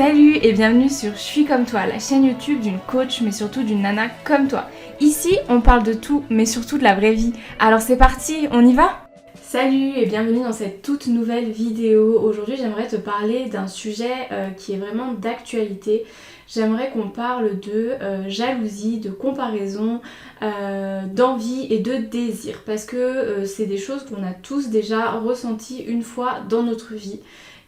Salut et bienvenue sur Je suis comme toi, la chaîne YouTube d'une coach mais surtout d'une nana comme toi. Ici, on parle de tout mais surtout de la vraie vie. Alors c'est parti, on y va ? Salut et bienvenue dans cette toute nouvelle vidéo. Aujourd'hui, j'aimerais te parler d'un sujet qui est vraiment d'actualité. J'aimerais qu'on parle de jalousie, de comparaison, d'envie et de désir. Parce que c'est des choses qu'on a tous déjà ressenties une fois dans notre vie.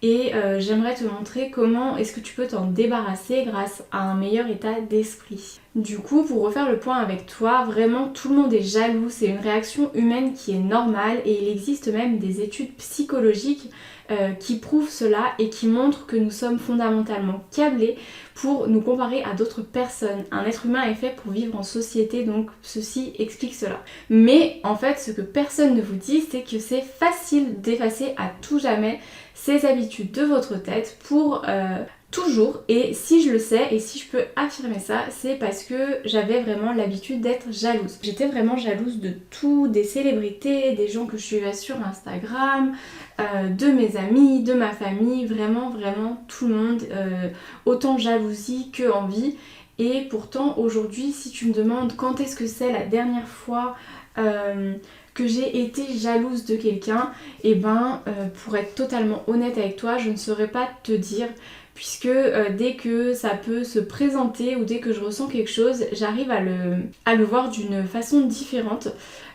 Et j'aimerais te montrer comment est-ce que tu peux t'en débarrasser grâce à un meilleur état d'esprit. Du coup, pour refaire le point avec toi, vraiment tout le monde est jaloux, c'est une réaction humaine qui est normale et il existe même des études psychologiques qui prouvent cela et qui montrent que nous sommes fondamentalement câblés pour nous comparer à d'autres personnes. Un être humain est fait pour vivre en société, donc ceci explique cela. Mais en fait, ce que personne ne vous dit, c'est que c'est facile d'effacer à tout jamais ces habitudes de votre tête pour toujours. Et si je le sais et si je peux affirmer ça, c'est parce que j'avais vraiment l'habitude d'être jalouse. J'étais vraiment jalouse de tout, des célébrités, des gens que je suivais sur Instagram, de mes amis, de ma famille, vraiment tout le monde, autant jalousie que envie. Et pourtant aujourd'hui, si tu me demandes quand est-ce que c'est la dernière fois que j'ai été jalouse de quelqu'un, et pour être totalement honnête avec toi, je ne saurais pas te dire, puisque dès que ça peut se présenter ou dès que je ressens quelque chose, j'arrive à le voir d'une façon différente.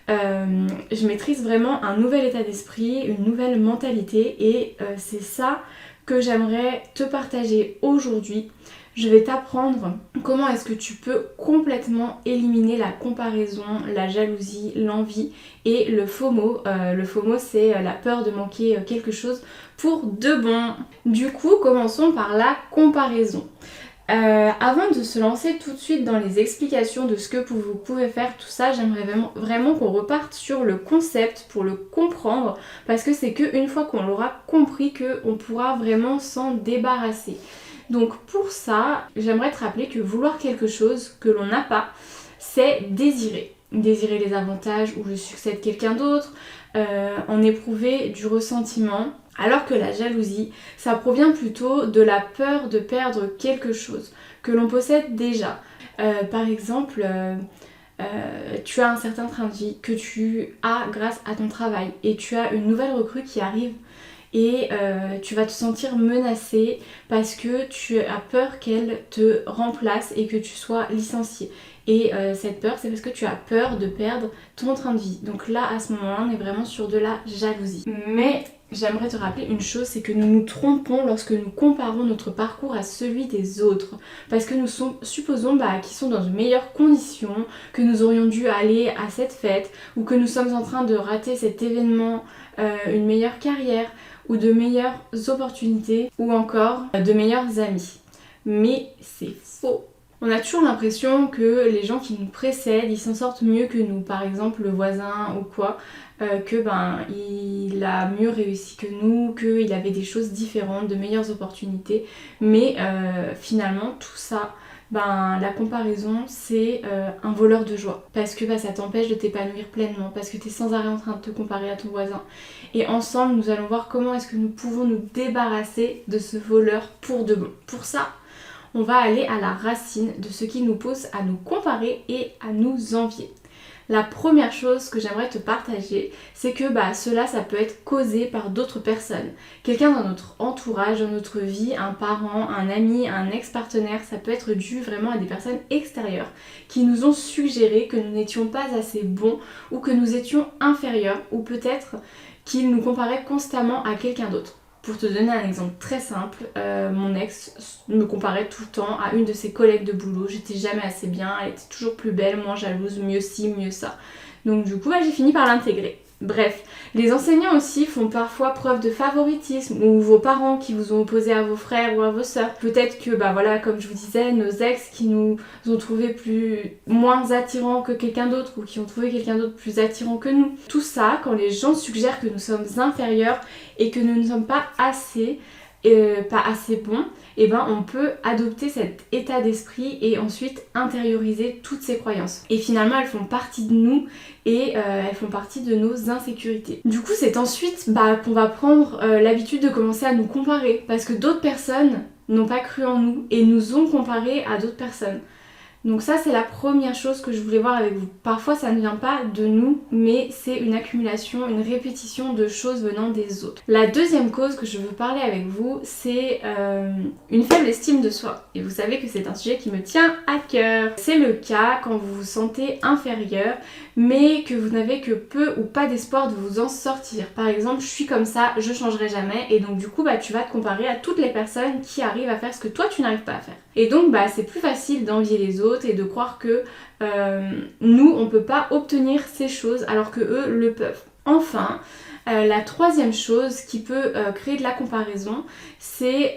Je maîtrise vraiment un nouvel état d'esprit, une nouvelle mentalité et c'est ça que j'aimerais te partager aujourd'hui. Je vais t'apprendre comment est-ce que tu peux complètement éliminer la comparaison, la jalousie, l'envie et le FOMO. Le FOMO, c'est la peur de manquer quelque chose pour de bon. Du coup, commençons par la comparaison. Avant de se lancer tout de suite dans les explications de ce que vous pouvez faire, tout ça, j'aimerais vraiment qu'on reparte sur le concept pour le comprendre, parce que c'est qu'une fois qu'on l'aura compris qu'on pourra vraiment s'en débarrasser. Donc pour ça, j'aimerais te rappeler que vouloir quelque chose que l'on n'a pas, c'est désirer. Désirer les avantages ou le succès de quelqu'un d'autre, en éprouver du ressentiment. Alors que la jalousie, ça provient plutôt de la peur de perdre quelque chose que l'on possède déjà. Par exemple, tu as un certain train de vie que tu as grâce à ton travail et tu as une nouvelle recrue qui arrive et tu vas te sentir menacée parce que tu as peur qu'elle te remplace et que tu sois licenciée. Et cette peur, c'est parce que tu as peur de perdre ton train de vie. Donc là, à ce moment-là, on est vraiment sur de la jalousie. Mais j'aimerais te rappeler une chose, c'est que nous nous trompons lorsque nous comparons notre parcours à celui des autres. Parce que nous supposons qu'ils sont dans de meilleures conditions, que nous aurions dû aller à cette fête, ou que nous sommes en train de rater cet événement, une meilleure carrière, ou de meilleures opportunités, ou encore de meilleurs amis. Mais c'est faux. On a toujours l'impression que les gens qui nous précèdent, ils s'en sortent mieux que nous, par exemple le voisin ou quoi, il a mieux réussi que nous, qu'il avait des choses différentes, de meilleures opportunités, mais finalement tout ça, la comparaison c'est un voleur de joie, parce que ça t'empêche de t'épanouir pleinement, parce que t'es sans arrêt en train de te comparer à ton voisin. Et ensemble nous allons voir comment est-ce que nous pouvons nous débarrasser de ce voleur pour de bon. Pour ça, on va aller à la racine de ce qui nous pousse à nous comparer et à nous envier. La première chose que j'aimerais te partager, c'est que cela, ça peut être causé par d'autres personnes. Quelqu'un dans notre entourage, dans notre vie, un parent, un ami, un ex-partenaire, ça peut être dû vraiment à des personnes extérieures qui nous ont suggéré que nous n'étions pas assez bons ou que nous étions inférieurs ou peut-être qu'ils nous comparaient constamment à quelqu'un d'autre. Pour te donner un exemple très simple, mon ex me comparait tout le temps à une de ses collègues de boulot. J'étais jamais assez bien, elle était toujours plus belle, moins jalouse, mieux ci, mieux ça. Donc du coup, j'ai fini par l'intégrer. Bref, les enseignants aussi font parfois preuve de favoritisme, ou vos parents qui vous ont opposé à vos frères ou à vos sœurs. Peut-être que, comme je vous disais, nos ex qui nous ont trouvé moins attirants que quelqu'un d'autre, ou qui ont trouvé quelqu'un d'autre plus attirant que nous. Tout ça, quand les gens suggèrent que nous sommes inférieurs et que nous ne sommes pas assez bons, on peut adopter cet état d'esprit et ensuite intérioriser toutes ces croyances. Et finalement, elles font partie de nous et elles font partie de nos insécurités. Du coup, c'est ensuite qu'on va prendre l'habitude de commencer à nous comparer parce que d'autres personnes n'ont pas cru en nous et nous ont comparés à d'autres personnes. Donc ça c'est la première chose que je voulais voir avec vous. Parfois ça ne vient pas de nous, mais c'est une accumulation, une répétition de choses venant des autres. La deuxième cause que je veux parler avec vous, c'est une faible estime de soi. Et vous savez que c'est un sujet qui me tient à cœur. C'est le cas quand vous vous sentez inférieur, mais que vous n'avez que peu ou pas d'espoir de vous en sortir. Par exemple, je suis comme ça, je changerai jamais, et donc du coup tu vas te comparer à toutes les personnes qui arrivent à faire ce que toi tu n'arrives pas à faire. Et donc c'est plus facile d'envier les autres et de croire que nous on peut pas obtenir ces choses alors que eux le peuvent. Enfin, la troisième chose qui peut créer de la comparaison, c'est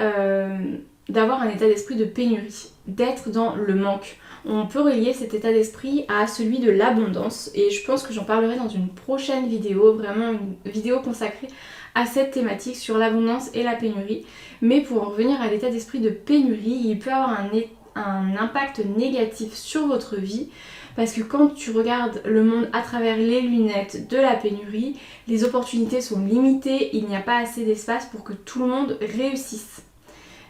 d'avoir un état d'esprit de pénurie, d'être dans le manque. On peut relier cet état d'esprit à celui de l'abondance et je pense que j'en parlerai dans une prochaine vidéo, vraiment une vidéo consacrée à cette thématique sur l'abondance et la pénurie. Mais pour en revenir à l'état d'esprit de pénurie, il peut avoir un impact négatif sur votre vie parce que quand tu regardes le monde à travers les lunettes de la pénurie, les opportunités sont limitées, il n'y a pas assez d'espace pour que tout le monde réussisse.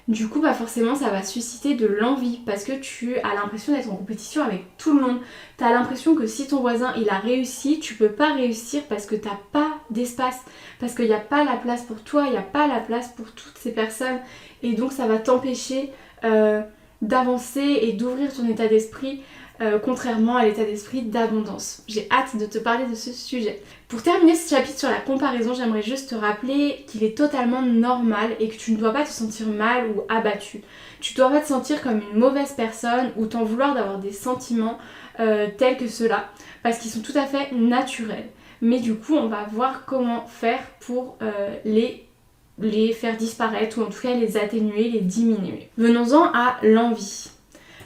Du coup forcément ça va susciter de l'envie parce que tu as l'impression d'être en compétition avec tout le monde. Tu as l'impression que si ton voisin il a réussi, tu peux pas réussir parce que t'as pas d'espace, parce qu'il n'y a pas la place pour toi, il n'y a pas la place pour toutes ces personnes et donc ça va t'empêcher d'avancer et d'ouvrir ton état d'esprit contrairement à l'état d'esprit d'abondance. J'ai hâte de te parler de ce sujet. Pour terminer ce chapitre sur la comparaison, j'aimerais juste te rappeler qu'il est totalement normal et que tu ne dois pas te sentir mal ou abattu. Tu ne dois pas te sentir comme une mauvaise personne ou t'en vouloir d'avoir des sentiments tels que ceux-là parce qu'ils sont tout à fait naturels. Mais du coup, on va voir comment faire pour les faire disparaître ou en tout cas les atténuer, les diminuer. Venons-en à l'envie.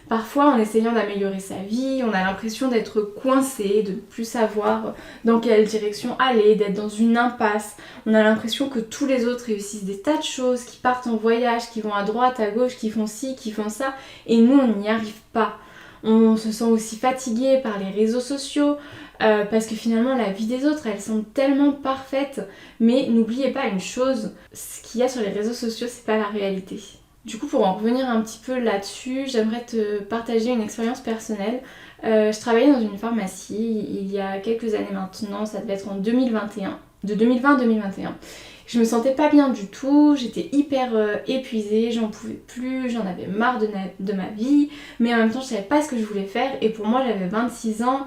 Parfois, en essayant d'améliorer sa vie, on a l'impression d'être coincé, de ne plus savoir dans quelle direction aller, d'être dans une impasse. On a l'impression que tous les autres réussissent des tas de choses, qui partent en voyage, qui vont à droite, à gauche, qui font ci, qui font ça, et nous, on n'y arrive pas. On se sent aussi fatigué par les réseaux sociaux, parce que finalement, la vie des autres, elle semble tellement parfaite. Mais n'oubliez pas une chose, ce qu'il y a sur les réseaux sociaux, c'est pas la réalité. Du coup, pour en revenir un petit peu là-dessus, j'aimerais te partager une expérience personnelle. Je travaillais dans une pharmacie il y a quelques années maintenant, ça devait être en 2021, de 2020 à 2021. Je me sentais pas bien du tout, j'étais hyper épuisée, j'en pouvais plus, j'en avais marre de ma vie, mais en même temps je savais pas ce que je voulais faire et pour moi j'avais 26 ans,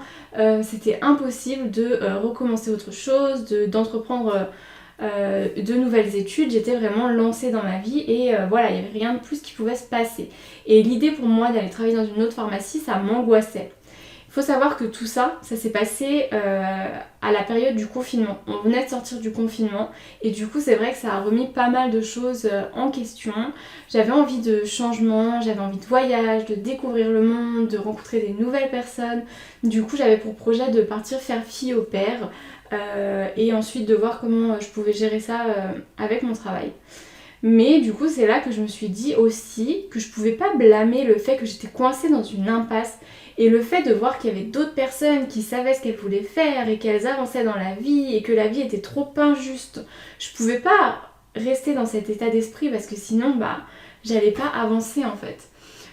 c'était impossible de recommencer autre chose, d'entreprendre de nouvelles études, j'étais vraiment lancée dans ma vie et voilà, il n'y avait rien de plus qui pouvait se passer. Et l'idée pour moi d'aller travailler dans une autre pharmacie, ça m'angoissait. Il faut savoir que tout ça, ça s'est passé à la période du confinement. On venait de sortir du confinement et du coup c'est vrai que ça a remis pas mal de choses en question. J'avais envie de changement, j'avais envie de voyage, de découvrir le monde, de rencontrer des nouvelles personnes. Du coup j'avais pour projet de partir faire fille au père et ensuite de voir comment je pouvais gérer ça avec mon travail. Mais du coup c'est là que je me suis dit aussi que je pouvais pas blâmer le fait que j'étais coincée dans une impasse et le fait de voir qu'il y avait d'autres personnes qui savaient ce qu'elles voulaient faire et qu'elles avançaient dans la vie et que la vie était trop injuste. Je pouvais pas rester dans cet état d'esprit parce que sinon j'allais pas avancer en fait.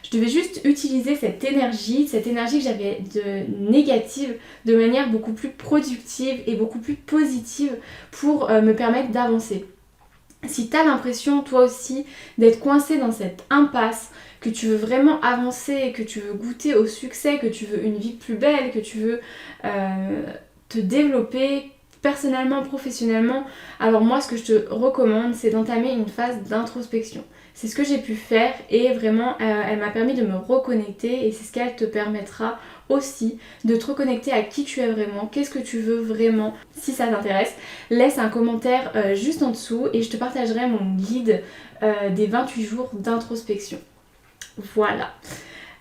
Je devais juste utiliser cette énergie que j'avais de négative de manière beaucoup plus productive et beaucoup plus positive pour me permettre d'avancer. Si tu as l'impression toi aussi d'être coincé dans cette impasse, que tu veux vraiment avancer, que tu veux goûter au succès, que tu veux une vie plus belle, que tu veux te développer personnellement, professionnellement, alors moi ce que je te recommande c'est d'entamer une phase d'introspection. C'est ce que j'ai pu faire et vraiment elle m'a permis de me reconnecter et c'est ce qu'elle te permettra aussi de te reconnecter à qui tu es vraiment, qu'est-ce que tu veux vraiment. Si ça t'intéresse, laisse un commentaire juste en dessous et je te partagerai mon guide des 28 jours d'introspection. Voilà.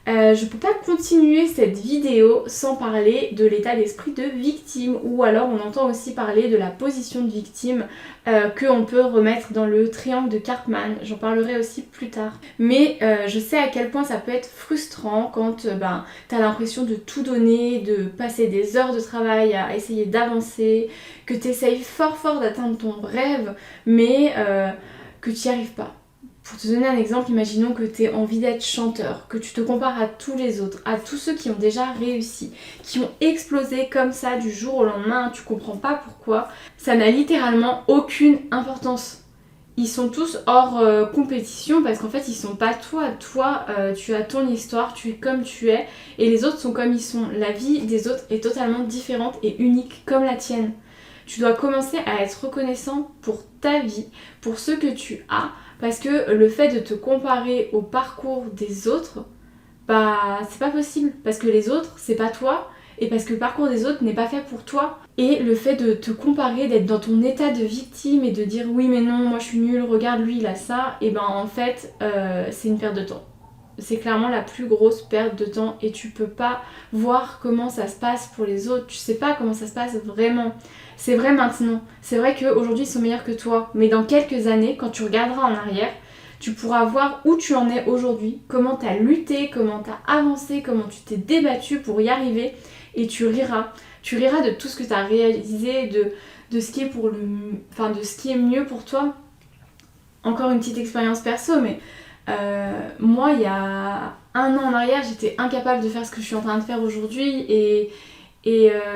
Je peux pas continuer cette vidéo sans parler de l'état d'esprit de victime ou alors on entend aussi parler de la position de victime qu'on peut remettre dans le triangle de Karpman, j'en parlerai aussi plus tard. Mais je sais à quel point ça peut être frustrant quand t'as l'impression de tout donner, de passer des heures de travail à essayer d'avancer, que t'essayes fort d'atteindre ton rêve mais que tu n'y arrives pas. Pour te donner un exemple, imaginons que tu aies envie d'être chanteur, que tu te compares à tous les autres, à tous ceux qui ont déjà réussi, qui ont explosé comme ça du jour au lendemain, tu comprends pas pourquoi. Ça n'a littéralement aucune importance. Ils sont tous hors compétition parce qu'en fait ils sont pas toi. Toi, tu as ton histoire, tu es comme tu es et les autres sont comme ils sont. La vie des autres est totalement différente et unique comme la tienne. Tu dois commencer à être reconnaissant pour ta vie, pour ce que tu as, parce que le fait de te comparer au parcours des autres, bah c'est pas possible parce que les autres c'est pas toi. Et parce que le parcours des autres n'est pas fait pour toi. Et le fait de te comparer, d'être dans ton état de victime et de dire oui mais non, moi je suis nulle, regarde lui il a ça, et ben en fait c'est une perte de temps. C'est clairement la plus grosse perte de temps et tu peux pas voir comment ça se passe pour les autres, tu sais pas comment ça se passe vraiment. C'est vrai maintenant, c'est vrai qu'aujourd'hui ils sont meilleurs que toi, mais dans quelques années, quand tu regarderas en arrière, tu pourras voir où tu en es aujourd'hui, comment tu as lutté, comment tu as avancé, comment tu t'es débattu pour y arriver. Et tu riras. Tu riras de tout ce que tu as réalisé, de ce qui est de ce qui est mieux pour toi. Encore une petite expérience perso, mais moi, il y a 1 an en arrière, j'étais incapable de faire ce que je suis en train de faire aujourd'hui et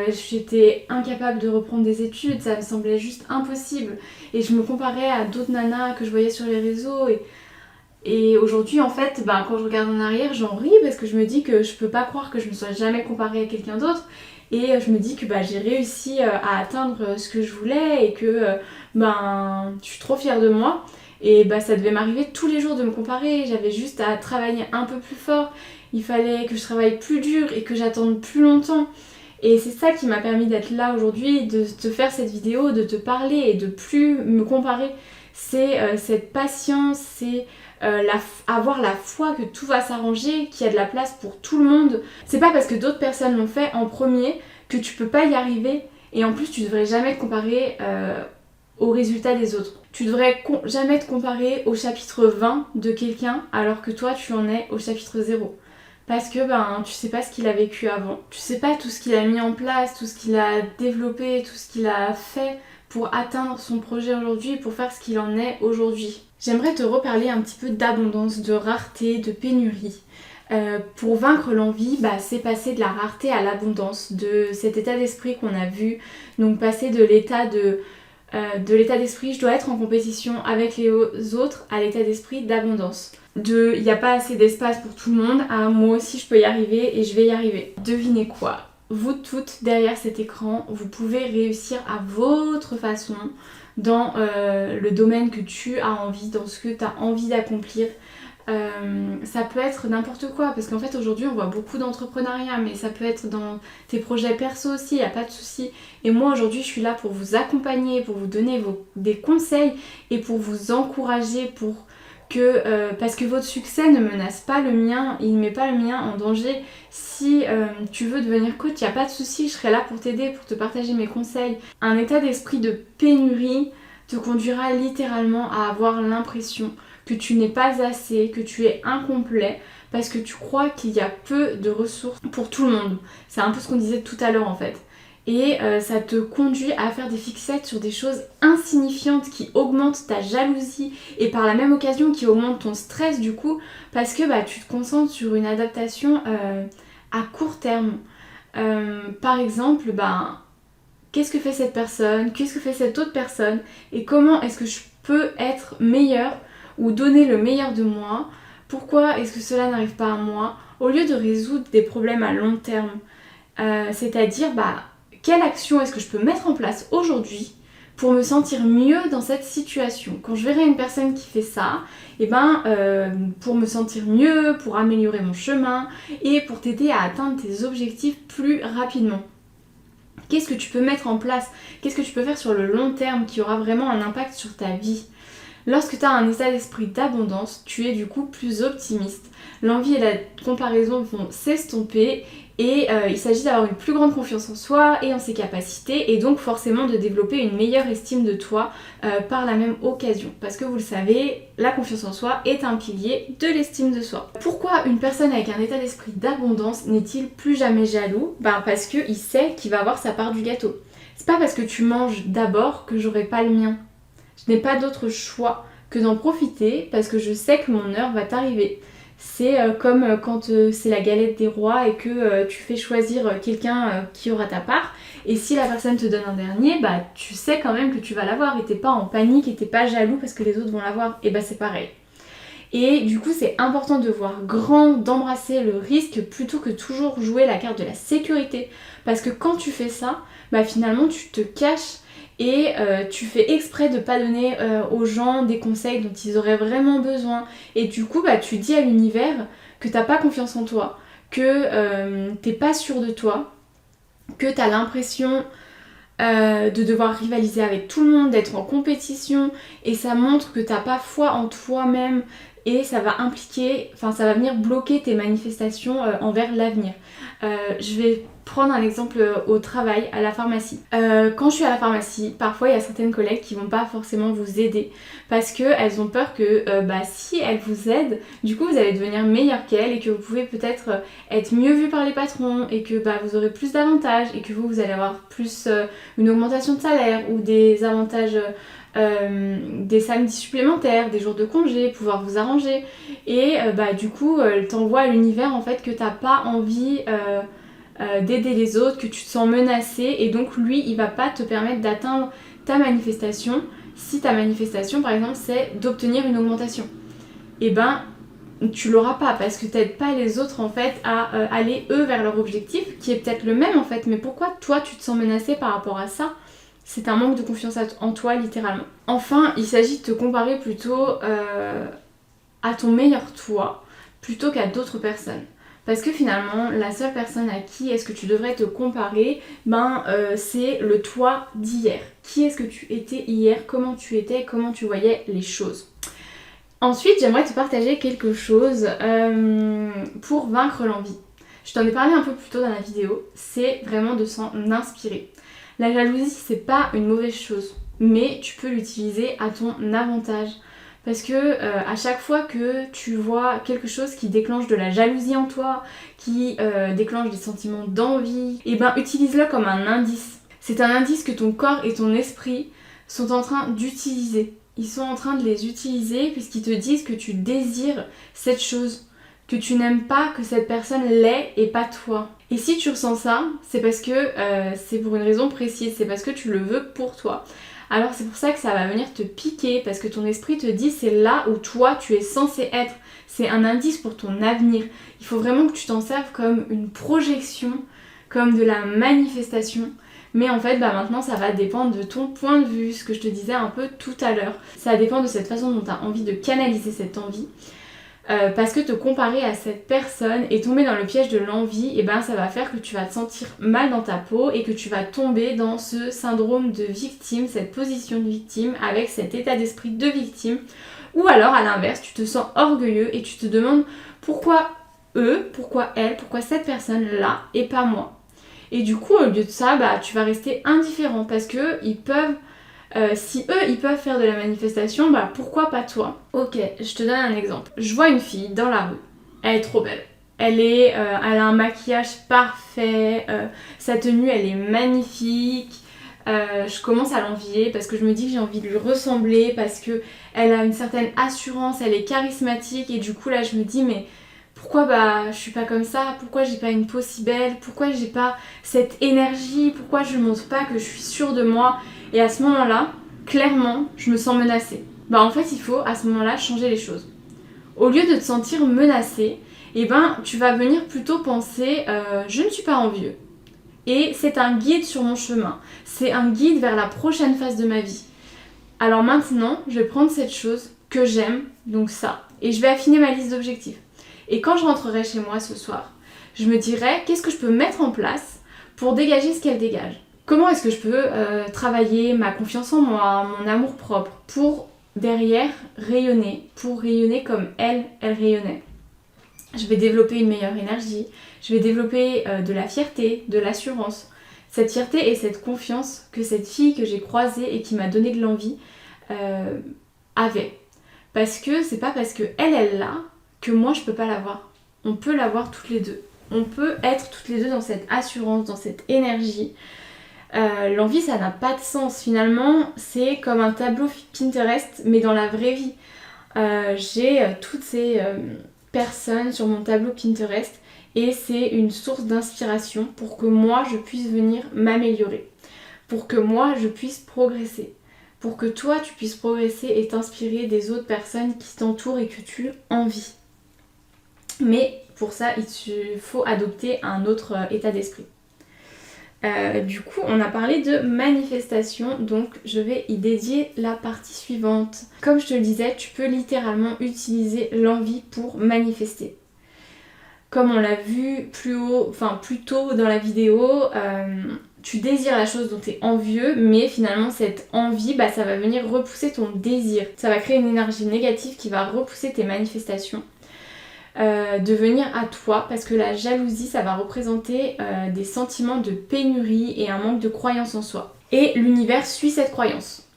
j'étais incapable de reprendre des études, ça me semblait juste impossible. Et je me comparais à d'autres nanas que je voyais sur les réseaux et aujourd'hui, en fait, quand je regarde en arrière, j'en ris parce que je me dis que je peux pas croire que je me sois jamais comparée à quelqu'un d'autre. Et je me dis que j'ai réussi à atteindre ce que je voulais et que je suis trop fière de moi. Et ça devait m'arriver tous les jours de me comparer. J'avais juste à travailler un peu plus fort. Il fallait que je travaille plus dur et que j'attende plus longtemps. Et c'est ça qui m'a permis d'être là aujourd'hui, de te faire cette vidéo, de te parler et de plus me comparer. C'est cette patience, c'est avoir la foi que tout va s'arranger, qu'il y a de la place pour tout le monde. C'est pas parce que d'autres personnes l'ont fait en premier que tu peux pas y arriver. Et en plus, tu devrais jamais te comparer aux résultats des autres. Tu devrais jamais te comparer au chapitre 20 de quelqu'un alors que toi, tu en es au chapitre 0. Parce que tu sais pas ce qu'il a vécu avant. Tu sais pas tout ce qu'il a mis en place, tout ce qu'il a développé, tout ce qu'il a fait pour atteindre son projet aujourd'hui, pour faire ce qu'il en est aujourd'hui. J'aimerais te reparler un petit peu d'abondance, de rareté, de pénurie. Pour vaincre l'envie, c'est passer de la rareté à l'abondance, de cet état d'esprit qu'on a vu, donc passer de l'état d'esprit je dois être en compétition avec les autres à l'état d'esprit d'abondance. Il n'y a pas assez d'espace pour tout le monde, moi aussi je peux y arriver et je vais y arriver. Devinez quoi ? Vous toutes derrière cet écran, vous pouvez réussir à votre façon dans le domaine que tu as envie, dans ce que tu as envie d'accomplir. Ça peut être n'importe quoi parce qu'en fait aujourd'hui on voit beaucoup d'entrepreneuriat, mais ça peut être dans tes projets perso aussi, il n'y a pas de souci. Et moi aujourd'hui je suis là pour vous accompagner, pour vous donner des conseils et pour vous encourager parce que votre succès ne menace pas le mien, il ne met pas le mien en danger. Si tu veux devenir coach, il n'y a pas de souci, je serai là pour t'aider, pour te partager mes conseils. Un état d'esprit de pénurie te conduira littéralement à avoir l'impression que tu n'es pas assez, que tu es incomplet, parce que tu crois qu'il y a peu de ressources pour tout le monde. C'est un peu ce qu'on disait tout à l'heure en fait. Et ça te conduit à faire des fixettes sur des choses insignifiantes qui augmentent ta jalousie et par la même occasion qui augmentent ton stress du coup, parce que tu te concentres sur une adaptation à court terme. Par exemple, qu'est-ce que fait cette personne, qu'est-ce que fait cette autre personne et comment est-ce que je peux être meilleure ou donner le meilleur de moi, pourquoi est-ce que cela n'arrive pas à moi, au lieu de résoudre des problèmes à long terme. C'est-à-dire, quelle action est-ce que je peux mettre en place aujourd'hui pour me sentir mieux dans cette situation. Quand je verrai une personne qui fait ça, pour me sentir mieux, pour améliorer mon chemin et pour t'aider à atteindre tes objectifs plus rapidement. Qu'est-ce que tu peux mettre en place? Qu'est-ce que tu peux faire sur le long terme qui aura vraiment un impact sur ta vie? Lorsque tu as un état d'esprit d'abondance, tu es du coup plus optimiste. L'envie et la comparaison vont s'estomper et il s'agit d'avoir une plus grande confiance en soi et en ses capacités et donc forcément de développer une meilleure estime de toi par la même occasion. Parce que vous le savez, la confiance en soi est un pilier de l'estime de soi. Pourquoi une personne avec un état d'esprit d'abondance n'est-il plus jamais jaloux? Parce qu'il sait qu'il va avoir sa part du gâteau. C'est pas parce que tu manges d'abord que j'aurai pas le mien. Je n'ai pas d'autre choix que d'en profiter parce que je sais que mon heure va t'arriver. C'est comme quand c'est la galette des rois et que tu fais choisir quelqu'un qui aura ta part. Et si la personne te donne un dernier, bah tu sais quand même que tu vas l'avoir et t'es pas en panique et t'es pas jaloux parce que les autres vont l'avoir. Et bah c'est pareil. Et du coup c'est important de voir grand, d'embrasser le risque plutôt que toujours jouer la carte de la sécurité. Parce que quand tu fais ça, bah finalement tu te caches et tu fais exprès de pas donner aux gens des conseils dont ils auraient vraiment besoin. Et du coup bah tu dis à l'univers que t'as pas confiance en toi, que t'es pas sûr de toi, que t'as l'impression de devoir rivaliser avec tout le monde, d'être en compétition, et ça montre que t'as pas foi en toi-même et ça va impliquer, enfin ça va venir bloquer tes manifestations envers l'avenir. Je vais prendre un exemple au travail, à la pharmacie. Quand je suis à la pharmacie, parfois il y a certaines collègues qui vont pas forcément vous aider parce qu'elles ont peur que si elles vous aident, du coup vous allez devenir meilleure qu'elles et que vous pouvez peut-être être mieux vu par les patrons et que vous aurez plus d'avantages et que vous allez avoir plus une augmentation de salaire ou des avantages, des samedis supplémentaires, des jours de congé, pouvoir vous arranger. Et du coup, t'envoie à l'univers en fait que t'as pas envie d'aider les autres, que tu te sens menacé et donc lui, il va pas te permettre d'atteindre ta manifestation. Si ta manifestation, par exemple, c'est d'obtenir une augmentation, et tu l'auras pas parce que t'aides pas les autres en fait à aller eux vers leur objectif qui est peut-être le même en fait, mais pourquoi toi tu te sens menacé par rapport à ça? C'est un manque de confiance en toi littéralement. Enfin, il s'agit de te comparer plutôt à ton meilleur toi plutôt qu'à d'autres personnes. Parce que finalement, la seule personne à qui est-ce que tu devrais te comparer, c'est le toi d'hier. Qui est-ce que tu étais hier, comment tu étais, comment tu voyais les choses. Ensuite, j'aimerais te partager quelque chose pour vaincre l'envie. Je t'en ai parlé un peu plus tôt dans la vidéo, c'est vraiment de s'en inspirer. La jalousie, c'est pas une mauvaise chose, mais tu peux l'utiliser à ton avantage. Parce que à chaque fois que tu vois quelque chose qui déclenche de la jalousie en toi, qui déclenche des sentiments d'envie, utilise-le comme un indice. C'est un indice que ton corps et ton esprit sont en train d'utiliser. Ils sont en train de les utiliser puisqu'ils te disent que tu désires cette chose, que tu n'aimes pas que cette personne l'ait et pas toi. Et si tu ressens ça, c'est parce que c'est pour une raison précise, c'est parce que tu le veux pour toi. Alors c'est pour ça que ça va venir te piquer, parce que ton esprit te dit c'est là où toi tu es censé être. C'est un indice pour ton avenir. Il faut vraiment que tu t'en serves comme une projection, comme de la manifestation. Mais en fait, maintenant, ça va dépendre de ton point de vue, ce que je te disais un peu tout à l'heure. Ça dépend de cette façon dont tu as envie de canaliser cette envie. Parce que te comparer à cette personne et tomber dans le piège de l'envie, ça va faire que tu vas te sentir mal dans ta peau et que tu vas tomber dans ce syndrome de victime, cette position de victime avec cet état d'esprit de victime. Ou alors, à l'inverse, tu te sens orgueilleux et tu te demandes pourquoi eux, pourquoi elle, pourquoi cette personne-là et pas moi. Et du coup, au lieu de ça, tu vas rester indifférent parce que ils peuvent, si eux ils peuvent faire de la manifestation, pourquoi pas toi? Ok, je te donne un exemple. Je vois une fille dans la rue, elle est trop belle. Elle a un maquillage parfait, sa tenue elle est magnifique. Je commence à l'envier parce que je me dis que j'ai envie de lui ressembler, parce que elle a une certaine assurance, elle est charismatique et du coup là je me dis mais pourquoi je suis pas comme ça, pourquoi j'ai pas une peau si belle, pourquoi j'ai pas cette énergie, pourquoi je montre pas que je suis sûre de moi. Et à ce moment-là, clairement, je me sens menacée. En fait, il faut à ce moment-là changer les choses. Au lieu de te sentir menacée, tu vas venir plutôt penser je ne suis pas envieux. Et c'est un guide sur mon chemin. C'est un guide vers la prochaine phase de ma vie. Alors maintenant, je vais prendre cette chose que j'aime, donc ça, et je vais affiner ma liste d'objectifs. Et quand je rentrerai chez moi ce soir, je me dirai qu'est-ce que je peux mettre en place pour dégager ce qu'elle dégage. Comment est-ce que je peux travailler ma confiance en moi, mon amour-propre, pour derrière rayonner, pour rayonner comme elle rayonnait. Je vais développer une meilleure énergie, je vais développer de la fierté, de l'assurance. Cette fierté et cette confiance que cette fille que j'ai croisée et qui m'a donné de l'envie avait. Parce que c'est pas parce que elle l'a que moi je peux pas l'avoir. On peut l'avoir toutes les deux. On peut être toutes les deux dans cette assurance, dans cette énergie. L'envie, ça n'a pas de sens. Finalement, c'est comme un tableau Pinterest, mais dans la vraie vie. J'ai toutes ces personnes sur mon tableau Pinterest et c'est une source d'inspiration pour que moi, je puisse venir m'améliorer, pour que moi, je puisse progresser, pour que toi, tu puisses progresser et t'inspirer des autres personnes qui t'entourent et que tu envies. Mais pour ça, il faut adopter un autre état d'esprit. Du coup, on a parlé de manifestation, donc je vais y dédier la partie suivante. Comme je te le disais, tu peux littéralement utiliser l'envie pour manifester. Comme on l'a vu plus tôt dans la vidéo, tu désires la chose dont tu es envieux, mais finalement cette envie, ça va venir repousser ton désir. Ça va créer une énergie négative qui va repousser tes manifestations. De venir à toi, parce que la jalousie, ça va représenter des sentiments de pénurie et un manque de croyance en soi. Et l'univers suit cette croyance.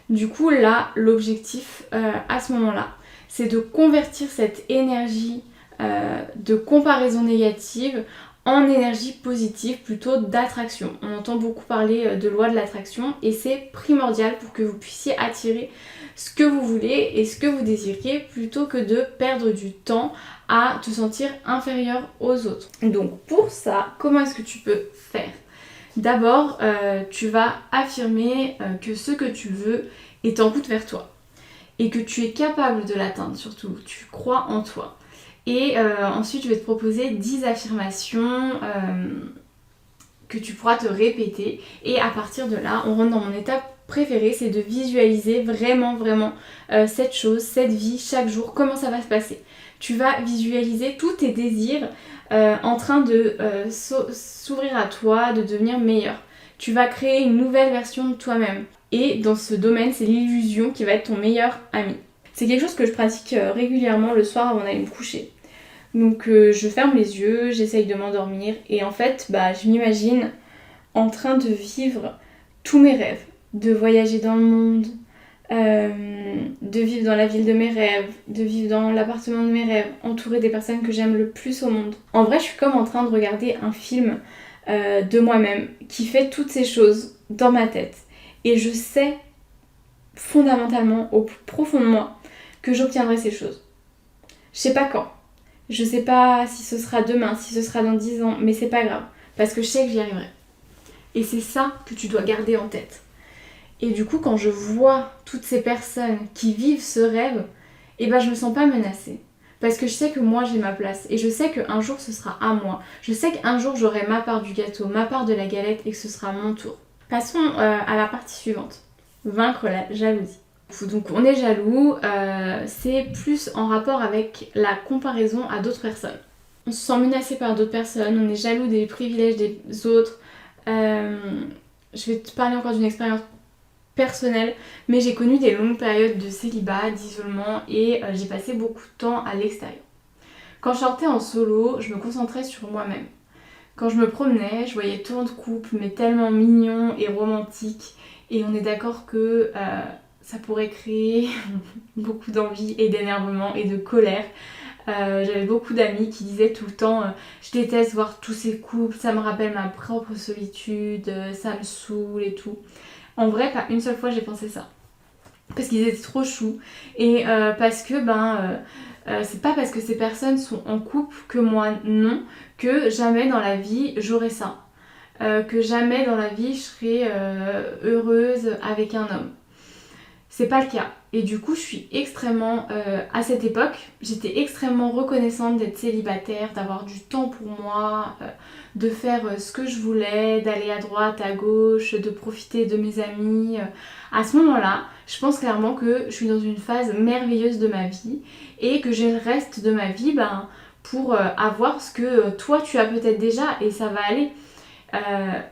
Du coup là, l'objectif à ce moment-là, c'est de convertir cette énergie de comparaison négative en énergie positive, plutôt d'attraction. On entend beaucoup parler de loi de l'attraction et c'est primordial pour que vous puissiez attirer ce que vous voulez et ce que vous désiriez plutôt que de perdre du temps à te sentir inférieur aux autres. Donc pour ça, comment est-ce que tu peux faire ? D'abord, tu vas affirmer que ce que tu veux est en route vers toi et que tu es capable de l'atteindre surtout, tu crois en toi. Et ensuite, je vais te proposer 10 affirmations que tu pourras te répéter. Et à partir de là, on rentre dans mon étape préférée, c'est de visualiser vraiment cette chose, cette vie, chaque jour, comment ça va se passer. Tu vas visualiser tous tes désirs en train de s'ouvrir à toi, de devenir meilleur. Tu vas créer une nouvelle version de toi-même. Et dans ce domaine, c'est l'illusion qui va être ton meilleur ami. C'est quelque chose que je pratique régulièrement le soir avant d'aller me coucher. Donc je ferme les yeux, j'essaye de m'endormir et en fait je m'imagine en train de vivre tous mes rêves, de voyager dans le monde, de vivre dans la ville de mes rêves, de vivre dans l'appartement de mes rêves, entourée des personnes que j'aime le plus au monde. En vrai, je suis comme en train de regarder un film de moi-même qui fait toutes ces choses dans ma tête et je sais fondamentalement au plus profond de moi que j'obtiendrai ces choses. Je sais pas quand. Je sais pas si ce sera demain, si ce sera dans 10 ans, mais c'est pas grave, parce que je sais que j'y arriverai. Et c'est ça que tu dois garder en tête. Et du coup, quand je vois toutes ces personnes qui vivent ce rêve, je me sens pas menacée. Parce que je sais que moi j'ai ma place, et je sais qu'un jour ce sera à moi. Je sais qu'un jour j'aurai ma part du gâteau, ma part de la galette, et que ce sera mon tour. Passons à la partie suivante. Vaincre la jalousie. Donc on est jaloux, c'est plus en rapport avec la comparaison à d'autres personnes. On se sent menacé par d'autres personnes, on est jaloux des privilèges des autres. Je vais te parler encore d'une expérience personnelle, mais j'ai connu des longues périodes de célibat, d'isolement et j'ai passé beaucoup de temps à l'extérieur. Quand je sortais en solo, je me concentrais sur moi-même. Quand je me promenais, je voyais tant de couples, mais tellement mignons et romantiques, et on est d'accord que ça pourrait créer beaucoup d'envie et d'énervement et de colère. J'avais beaucoup d'amis qui disaient tout le temps je déteste voir tous ces couples, ça me rappelle ma propre solitude, ça me saoule et tout. En vrai, pas une seule fois j'ai pensé ça. Parce qu'ils étaient trop choux et parce que c'est pas parce que ces personnes sont en couple que moi non, que jamais dans la vie j'aurai ça. Que jamais dans la vie je serai heureuse avec un homme. C'est pas le cas. Et du coup, je suis extrêmement... à cette époque, j'étais extrêmement reconnaissante d'être célibataire, d'avoir du temps pour moi, de faire ce que je voulais, d'aller à droite, à gauche, de profiter de mes amis. À ce moment-là, je pense clairement que je suis dans une phase merveilleuse de ma vie et que j'ai le reste de ma vie pour avoir ce que toi tu as peut-être déjà et ça va aller.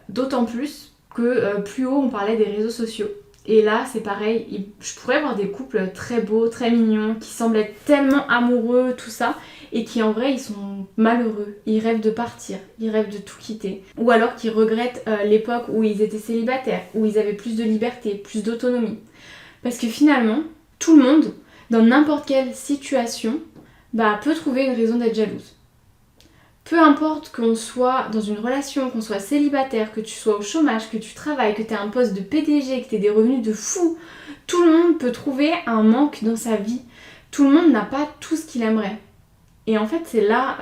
D'autant plus que plus haut, on parlait des réseaux sociaux. Et là, c'est pareil, je pourrais avoir des couples très beaux, très mignons, qui semblent être tellement amoureux, tout ça, et qui en vrai, ils sont malheureux. Ils rêvent de partir, ils rêvent de tout quitter. Ou alors qu'ils regrettent l'époque où ils étaient célibataires, où ils avaient plus de liberté, plus d'autonomie. Parce que finalement, tout le monde, dans n'importe quelle situation, peut trouver une raison d'être jalouse. Peu importe qu'on soit dans une relation, qu'on soit célibataire, que tu sois au chômage, que tu travailles, que tu aies un poste de PDG, que tu aies des revenus de fou, tout le monde peut trouver un manque dans sa vie. Tout le monde n'a pas tout ce qu'il aimerait. Et en fait, c'est là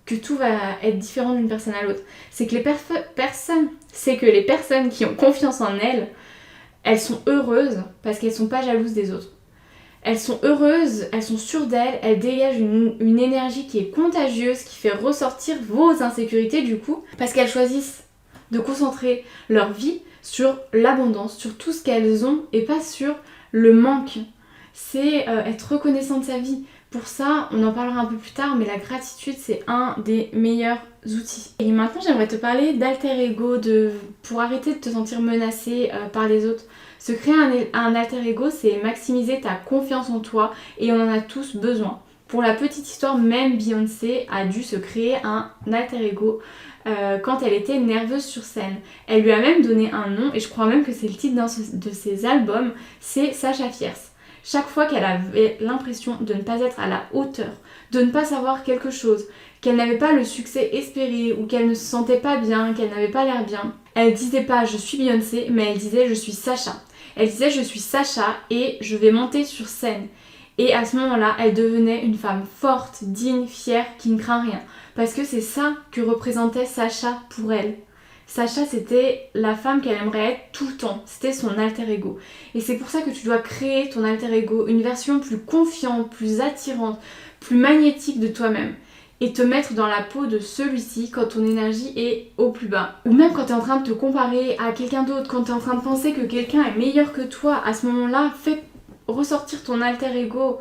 que tout va être différent d'une personne à l'autre. C'est que les personnes qui ont confiance en elles sont heureuses parce qu'elles sont pas jalouses des autres. Elles sont heureuses, elles sont sûres d'elles, elles dégagent une énergie qui est contagieuse, qui fait ressortir vos insécurités du coup, parce qu'elles choisissent de concentrer leur vie sur l'abondance, sur tout ce qu'elles ont et pas sur le manque. C'est être reconnaissant de sa vie. Pour ça, on en parlera un peu plus tard, mais la gratitude, c'est un des meilleurs outils. Et maintenant, j'aimerais te parler d'alter ego, pour arrêter de te sentir menacé par les autres. Se créer un alter ego, c'est maximiser ta confiance en toi et on en a tous besoin. Pour la petite histoire, même Beyoncé a dû se créer un alter ego quand elle était nerveuse sur scène. Elle lui a même donné un nom et je crois même que c'est le titre d'un de ses albums, c'est Sasha Fierce. Chaque fois qu'elle avait l'impression de ne pas être à la hauteur, de ne pas savoir quelque chose, qu'elle n'avait pas le succès espéré ou qu'elle ne se sentait pas bien, qu'elle n'avait pas l'air bien, elle disait pas je suis Beyoncé, mais elle disait je suis Sasha. Elle disait je suis Sasha et je vais monter sur scène. Et à ce moment-là, elle devenait une femme forte, digne, fière, qui ne craint rien. Parce que c'est ça que représentait Sasha pour elle. Sasha, c'était la femme qu'elle aimerait être tout le temps. C'était son alter ego. Et c'est pour ça que tu dois créer ton alter ego, une version plus confiante, plus attirante, plus magnétique de toi-même. Et te mettre dans la peau de celui-ci quand ton énergie est au plus bas. Ou même quand tu es en train de te comparer à quelqu'un d'autre, quand tu es en train de penser que quelqu'un est meilleur que toi, à ce moment-là, fais ressortir ton alter ego.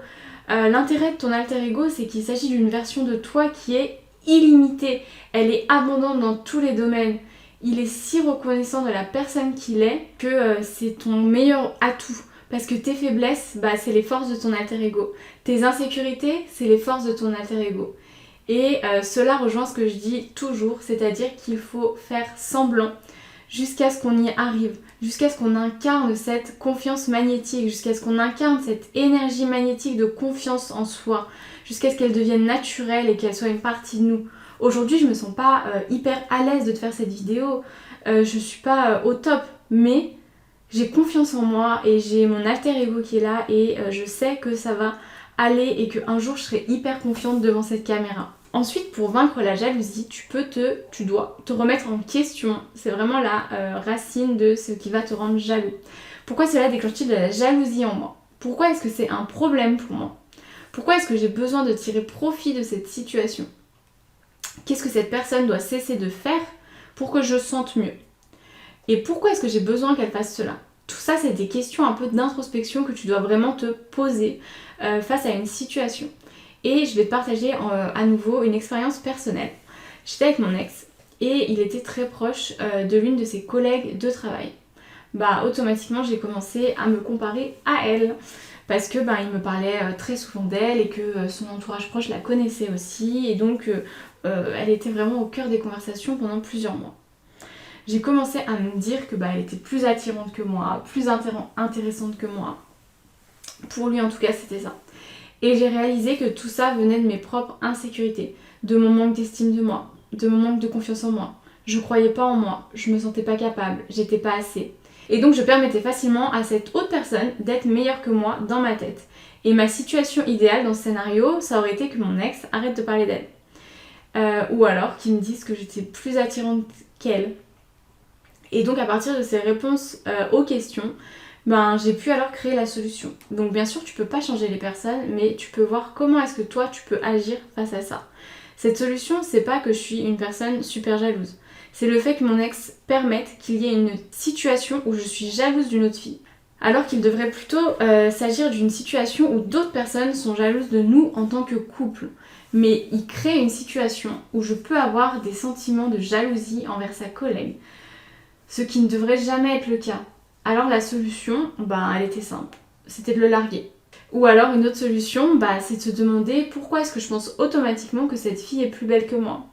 L'intérêt de ton alter ego, c'est qu'il s'agit d'une version de toi qui est illimitée. Elle est abondante dans tous les domaines. Il est si reconnaissant de la personne qu'il est que c'est ton meilleur atout. Parce que tes faiblesses, c'est les forces de ton alter ego. Tes insécurités, c'est les forces de ton alter ego. Et cela rejoint ce que je dis toujours, c'est-à-dire qu'il faut faire semblant jusqu'à ce qu'on y arrive, jusqu'à ce qu'on incarne cette confiance magnétique, jusqu'à ce qu'on incarne cette énergie magnétique de confiance en soi, jusqu'à ce qu'elle devienne naturelle et qu'elle soit une partie de nous. Aujourd'hui, je me sens pas hyper à l'aise de te faire cette vidéo, je suis pas au top, mais j'ai confiance en moi et j'ai mon alter ego qui est là et je sais que ça va aller et qu'un jour je serai hyper confiante devant cette caméra. Ensuite, pour vaincre la jalousie, tu dois te remettre en question. C'est vraiment la racine de ce qui va te rendre jaloux. Pourquoi cela déclenche-t-il de la jalousie en moi? Pourquoi est-ce que c'est un problème pour moi? Pourquoi est-ce que j'ai besoin de tirer profit de cette situation? Qu'est-ce que cette personne doit cesser de faire pour que je sente mieux? Et pourquoi est-ce que j'ai besoin qu'elle fasse cela? Tout ça, c'est des questions un peu d'introspection que tu dois vraiment te poser face à une situation. Et je vais te partager à nouveau une expérience personnelle. J'étais avec mon ex et il était très proche de l'une de ses collègues de travail. Automatiquement, j'ai commencé à me comparer à elle. Parce que il me parlait très souvent d'elle et que son entourage proche la connaissait aussi. Et donc, elle était vraiment au cœur des conversations pendant plusieurs mois. J'ai commencé à me dire que elle était plus attirante que moi, plus intéressante que moi. Pour lui en tout cas, c'était ça. Et j'ai réalisé que tout ça venait de mes propres insécurités, de mon manque d'estime de moi, de mon manque de confiance en moi. Je croyais pas en moi, je me sentais pas capable, j'étais pas assez. Et donc je permettais facilement à cette autre personne d'être meilleure que moi dans ma tête. Et ma situation idéale dans ce scénario, ça aurait été que mon ex arrête de parler d'elle. Ou alors qu'il me dise que j'étais plus attirante qu'elle. Et donc à partir de ces réponses aux questions, j'ai pu alors créer la solution. Donc bien sûr tu peux pas changer les personnes, mais tu peux voir comment est-ce que toi tu peux agir face à ça. Cette solution, c'est pas que je suis une personne super jalouse. C'est le fait que mon ex permette qu'il y ait une situation où je suis jalouse d'une autre fille. Alors qu'il devrait plutôt s'agir d'une situation où d'autres personnes sont jalouses de nous en tant que couple. Mais il crée une situation où je peux avoir des sentiments de jalousie envers sa collègue. Ce qui ne devrait jamais être le cas. Alors la solution, elle était simple. C'était de le larguer. Ou alors une autre solution, c'est de se demander pourquoi est-ce que je pense automatiquement que cette fille est plus belle que moi?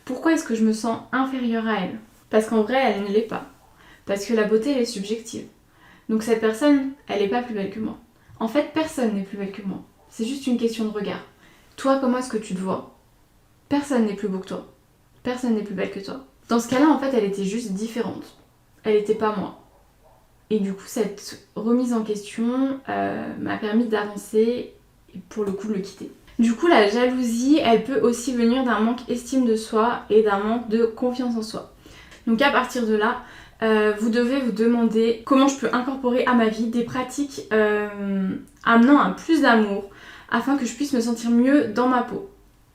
Pourquoi est-ce que je me sens inférieure à elle? Parce qu'en vrai, elle ne l'est pas. Parce que la beauté, elle est subjective. Donc cette personne, elle n'est pas plus belle que moi. En fait, personne n'est plus belle que moi. C'est juste une question de regard. Toi, comment est-ce que tu te vois? personne n'est plus beau que toi. Personne n'est plus belle que toi. Dans ce cas-là, en fait, elle était juste différente. Elle n'était pas moi. Et du coup, cette remise en question m'a permis d'avancer et pour le coup de le quitter. Du coup, la jalousie, elle peut aussi venir d'un manque d'estime de soi et d'un manque de confiance en soi. Donc à partir de là, vous devez vous demander comment je peux incorporer à ma vie des pratiques amenant un plus d'amour afin que je puisse me sentir mieux dans ma peau.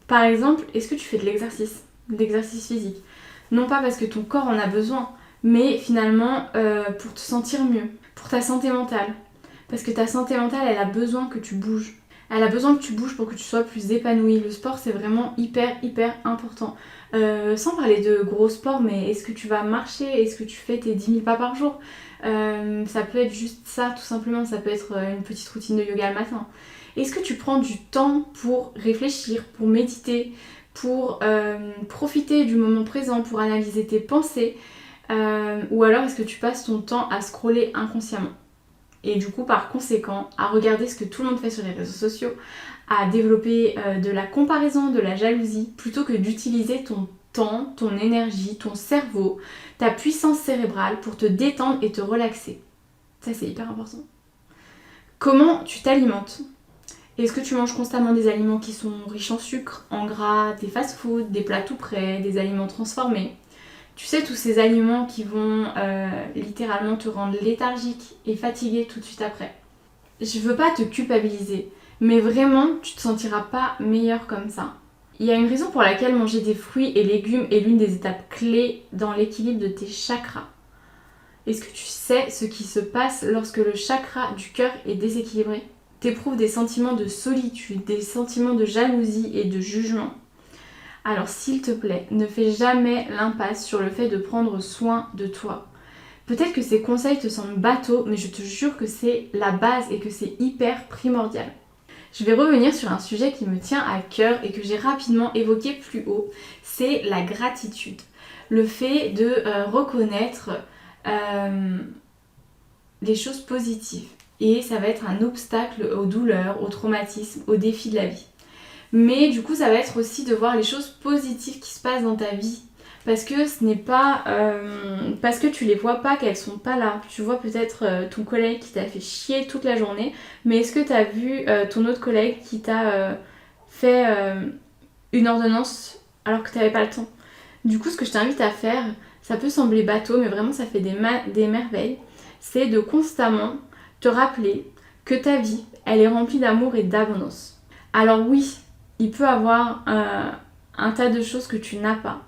Par exemple, est-ce que tu fais de l'exercice physique? Non pas parce que ton corps en a besoin, mais finalement pour te sentir mieux, pour ta santé mentale. Parce que ta santé mentale, elle a besoin que tu bouges. Elle a besoin que tu bouges pour que tu sois plus épanouie. Le sport, c'est vraiment hyper important. Sans parler de gros sport, mais est-ce que tu vas marcher? Est-ce que tu fais tes 10 000 pas par jour? Ça peut être juste ça, tout simplement. Ça peut être une petite routine de yoga le matin. Est-ce que tu prends du temps pour réfléchir, pour méditer, pour profiter du moment présent, pour analyser tes pensées? Ou alors est-ce que tu passes ton temps à scroller inconsciemment? Et du coup, par conséquent, à regarder ce que tout le monde fait sur les réseaux sociaux, à développer de la comparaison, de la jalousie, plutôt que d'utiliser ton temps, ton énergie, ton cerveau, ta puissance cérébrale pour te détendre et te relaxer. Ça, c'est hyper important. Comment tu t'alimentes? Est-ce que tu manges constamment des aliments qui sont riches en sucre, en gras, des fast-foods, des plats tout prêts, des aliments transformés? Tu sais, tous ces aliments qui vont littéralement te rendre léthargique et fatigué tout de suite après. Je veux pas te culpabiliser, mais vraiment, tu te sentiras pas meilleur comme ça. Il y a une raison pour laquelle manger des fruits et légumes est l'une des étapes clés dans l'équilibre de tes chakras. Est-ce que tu sais ce qui se passe lorsque le chakra du cœur est déséquilibré? T'éprouves des sentiments de solitude, des sentiments de jalousie et de jugement. Alors s'il te plaît, ne fais jamais l'impasse sur le fait de prendre soin de toi. Peut-être que ces conseils te semblent bateaux, mais je te jure que c'est la base et que c'est hyper primordial. Je vais revenir sur un sujet qui me tient à cœur et que j'ai rapidement évoqué plus haut, c'est la gratitude. Le fait de reconnaître les choses positives. Et ça va être un obstacle aux douleurs, aux traumatismes, aux défis de la vie. Mais du coup, ça va être aussi de voir les choses positives qui se passent dans ta vie. Parce que ce n'est pas... parce que tu les vois pas, qu'elles sont pas là. Tu vois peut-être ton collègue qui t'a fait chier toute la journée, mais est-ce que tu as vu ton autre collègue qui t'a fait une ordonnance alors que tu n'avais pas le temps? Du coup, ce que je t'invite à faire, ça peut sembler bateau, mais vraiment ça fait des merveilles, c'est de constamment te rappeler que ta vie, elle est remplie d'amour et d'abondance. Alors oui, il peut avoir un tas de choses que tu n'as pas.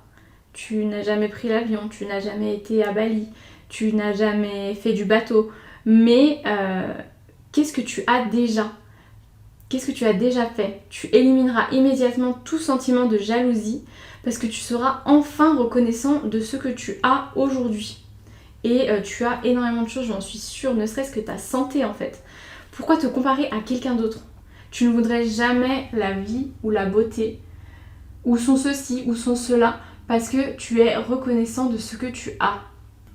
Tu n'as jamais pris l'avion, tu n'as jamais été à Bali, tu n'as jamais fait du bateau. Mais qu'est-ce que tu as déjà? Qu'est-ce que tu as déjà fait? Tu élimineras immédiatement tout sentiment de jalousie parce que tu seras enfin reconnaissant de ce que tu as aujourd'hui. Et tu as énormément de choses, j'en suis sûre, ne serait-ce que ta santé en fait. Pourquoi te comparer à quelqu'un d'autre? Tu ne voudrais jamais la vie ou la beauté, ou son ceci, ou son cela, parce que tu es reconnaissant de ce que tu as.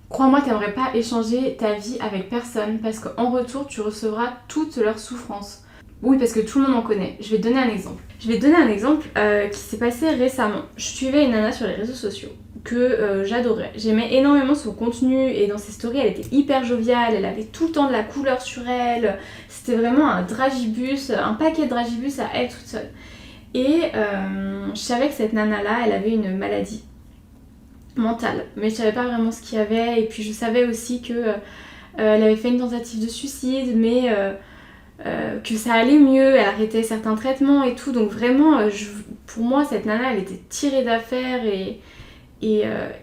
Crois-moi, tu n'aimerais pas échanger ta vie avec personne, parce qu'en retour, tu recevras toutes leurs souffrances. Oui, parce que tout le monde en connaît. Je vais te donner un exemple. Qui s'est passé récemment. Je suivais une nana sur les réseaux sociaux que j'adorais. J'aimais énormément son contenu et dans ses stories, elle était hyper joviale, elle avait tout le temps de la couleur sur elle. C'était vraiment un dragibus, un paquet de dragibus à elle toute seule. Et je savais que cette nana-là, elle avait une maladie mentale, mais je savais pas vraiment ce qu'il y avait. Et puis je savais aussi que elle avait fait une tentative de suicide, mais que ça allait mieux, elle arrêtait certains traitements et tout. Donc vraiment, pour moi, cette nana, elle était tirée d'affaire et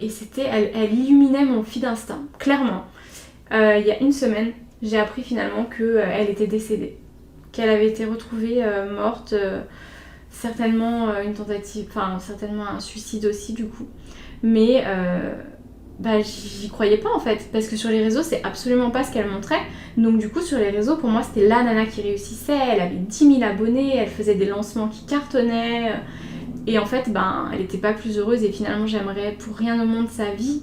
c'était, elle illuminait mon feed Insta, clairement. Il y a une semaine, j'ai appris finalement qu'elle était décédée, qu'elle avait été retrouvée morte, certainement une tentative, enfin certainement un suicide aussi du coup. Mais j'y croyais pas en fait, parce que sur les réseaux c'est absolument pas ce qu'elle montrait. Donc du coup sur les réseaux pour moi c'était la nana qui réussissait, elle avait 10 000 abonnés, elle faisait des lancements qui cartonnaient. Et en fait elle était pas plus heureuse et finalement j'aimerais pour rien au monde sa vie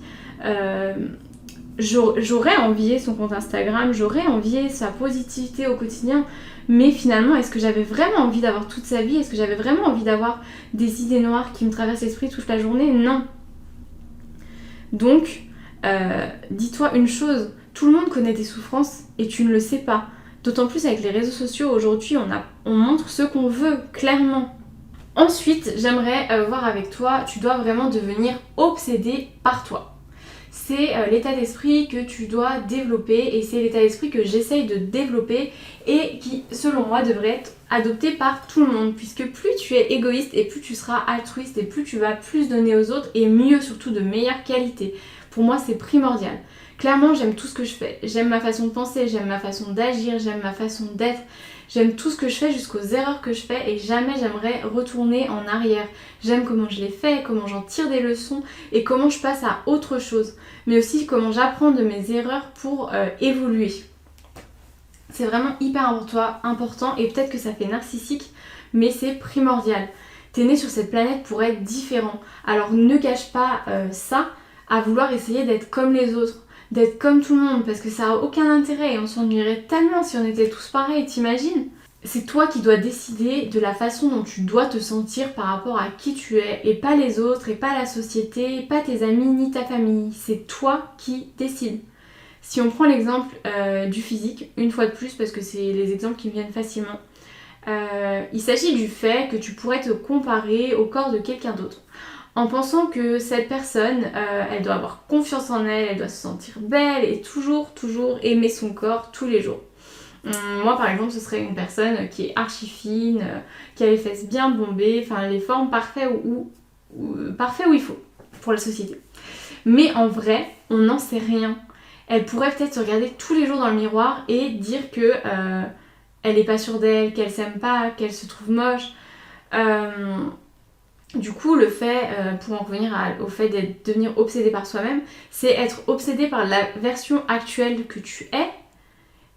j'aurais envié son compte Instagram, j'aurais envié sa positivité au quotidien, mais finalement, est-ce que j'avais vraiment envie d'avoir toute sa vie? Est-ce que j'avais vraiment envie d'avoir des idées noires qui me traversent l'esprit toute la journée? Non. Donc, dis-toi une chose, tout le monde connaît tes souffrances et tu ne le sais pas. D'autant plus avec les réseaux sociaux, aujourd'hui, on montre ce qu'on veut, clairement. Ensuite, j'aimerais voir avec toi, tu dois vraiment devenir obsédé par toi. C'est l'état d'esprit que tu dois développer et c'est l'état d'esprit que j'essaye de développer et qui, selon moi, devrait être adopté par tout le monde, puisque plus tu es égoïste et plus tu seras altruiste et plus tu vas plus donner aux autres et mieux, surtout de meilleure qualité. Pour moi, c'est primordial. Clairement, j'aime tout ce que je fais. J'aime ma façon de penser, j'aime ma façon d'agir, j'aime ma façon d'être. J'aime tout ce que je fais jusqu'aux erreurs que je fais et jamais j'aimerais retourner en arrière. J'aime comment je l'ai fait, comment j'en tire des leçons et comment je passe à autre chose. Mais aussi comment j'apprends de mes erreurs pour évoluer. C'est vraiment hyper important et peut-être que ça fait narcissique, mais c'est primordial. T'es né sur cette planète pour être différent. Alors ne gâche pas ça à vouloir essayer d'être comme les autres. D'être comme tout le monde parce que ça a aucun intérêt et on s'ennuierait tellement si on était tous pareils, t'imagines? C'est toi qui dois décider de la façon dont tu dois te sentir par rapport à qui tu es et pas les autres et pas la société, pas tes amis ni ta famille. C'est toi qui décides. Si on prend l'exemple du physique, une fois de plus parce que c'est les exemples qui me viennent facilement, il s'agit du fait que tu pourrais te comparer au corps de quelqu'un d'autre. En pensant que cette personne, elle doit avoir confiance en elle, elle doit se sentir belle et toujours aimer son corps tous les jours. Moi par exemple ce serait une personne qui est archi fine, qui a les fesses bien bombées, enfin les formes parfaites parfait où il faut pour la société. Mais en vrai, on n'en sait rien. Elle pourrait peut-être se regarder tous les jours dans le miroir et dire que elle est pas sûre d'elle, qu'elle s'aime pas, qu'elle se trouve moche. Du coup, le fait, pour en revenir au fait de devenir obsédé par soi-même, c'est être obsédé par la version actuelle que tu es,